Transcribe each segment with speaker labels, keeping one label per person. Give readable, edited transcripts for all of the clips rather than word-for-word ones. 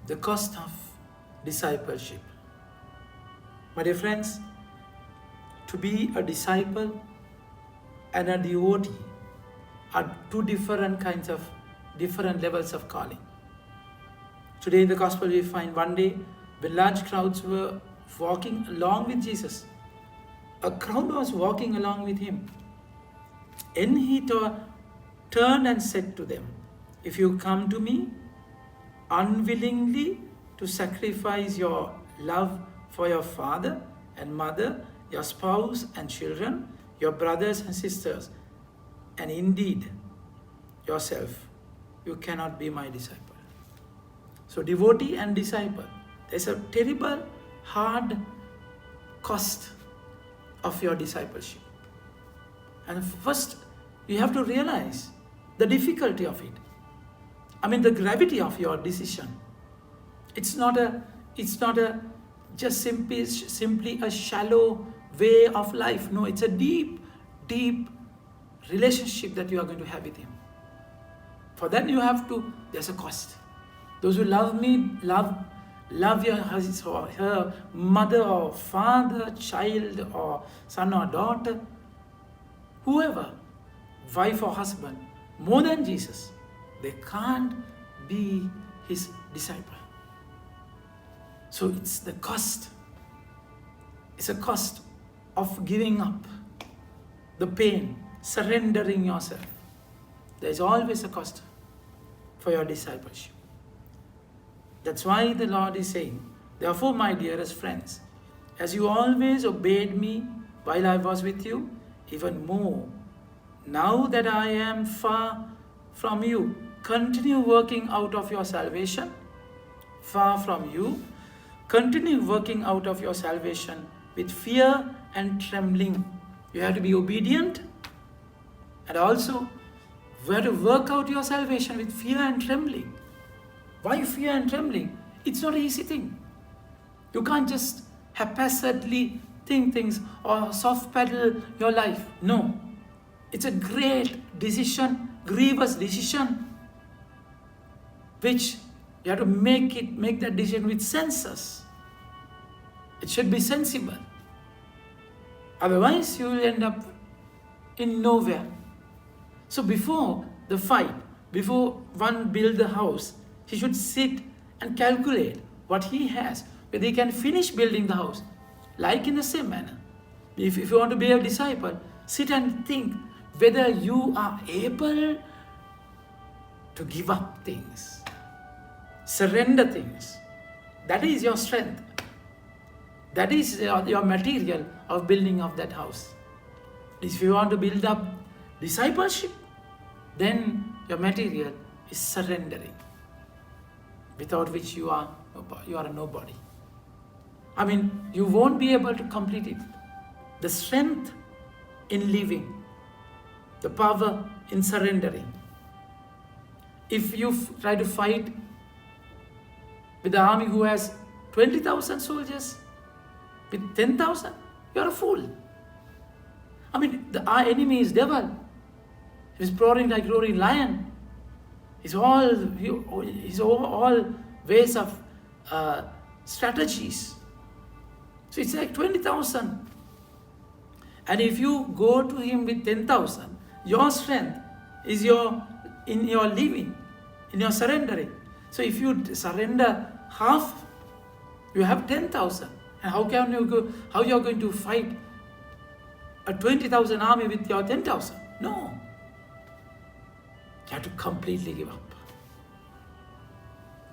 Speaker 1: The cost of discipleship. My dear friends, to be a disciple and a devotee are two different levels of calling. Today in the gospel we find one day when large crowds were walking along with Jesus. A crowd was walking along with him. And he turned and said to them, "If you come to me unwillingly to sacrifice your love for your father and mother, your spouse and children, your brothers and sisters, and indeed yourself, you cannot be my disciple." So devotee and disciple, there's a terrible, hard cost of your discipleship. And first, you have to realize the difficulty of it. I mean, the gravity of your decision. It's not a just simply a shallow way of life. No, it's a deep, deep relationship that you are going to have with him. For that there's a cost. Those who love me, love his or her mother or father, child or son or daughter, whoever, wife or husband, more than Jesus, they can't be his disciple. So it's the cost. It's a cost of giving up the pain, surrendering yourself. There's always a cost for your discipleship. That's why the Lord is saying, "Therefore, my dearest friends, as you always obeyed me while I was with you, even more, now that I am far from you, continue working out of your salvation, far from you, continue working out of your salvation with fear and trembling." You have to be obedient, and also you have to work out your salvation with fear and trembling. Why fear and trembling? It's not an easy thing. You can't just haphazardly think things or soft pedal your life. No. It's a great decision, grievous decision, which you have to make that decision with senses. It should be sensible. Otherwise, you will end up in nowhere. So before the fight, before one builds the house, he should sit and calculate what he has, whether he can finish building the house. Like in the same manner, if you want to be a disciple, sit and think whether you are able to give up things, surrender things. That is your strength. That is your material of building of that house. If you want to build up discipleship, then your material is surrendering, without which you are a nobody. I mean, you won't be able to complete it. The strength in living, the power in surrendering. If you try to fight with the army who has 20,000 soldiers, with 10,000, you're a fool. I mean, our enemy is devil. He's roaring like roaring lion. He's all ways of strategies. So it's like 20,000. And if you go to him with 10,000, your strength is in your living, in your surrendering. So if you surrender half, you have 10,000. And how you are going to fight a 20,000 army with your 10,000? No. You have to completely give up.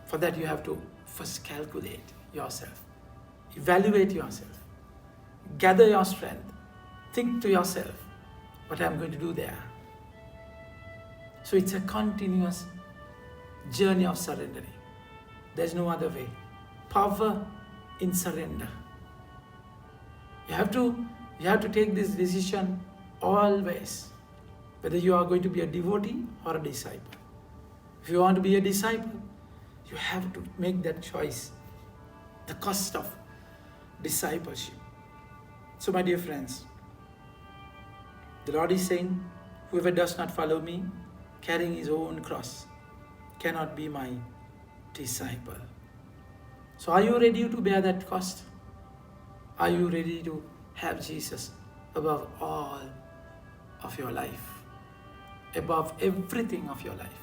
Speaker 1: For that you have to first calculate yourself, evaluate yourself, gather your strength, think to yourself, what I'm going to do there. So it's a continuous journey of surrendering. There's no other way. Power in surrender. You have to take this decision always, whether you are going to be a devotee or a disciple. If you want to be a disciple, you have to make that choice. The cost of discipleship. So my dear friends, the Lord is saying, whoever does not follow me, carrying his own cross, cannot be my disciple. So are you ready to bear that cost? Are you ready to have Jesus above all of your life? Above everything of your life?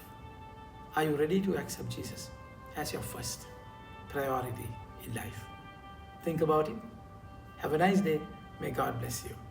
Speaker 1: Are you ready to accept Jesus as your first priority in life? Think about it. Have a nice day. May God bless you.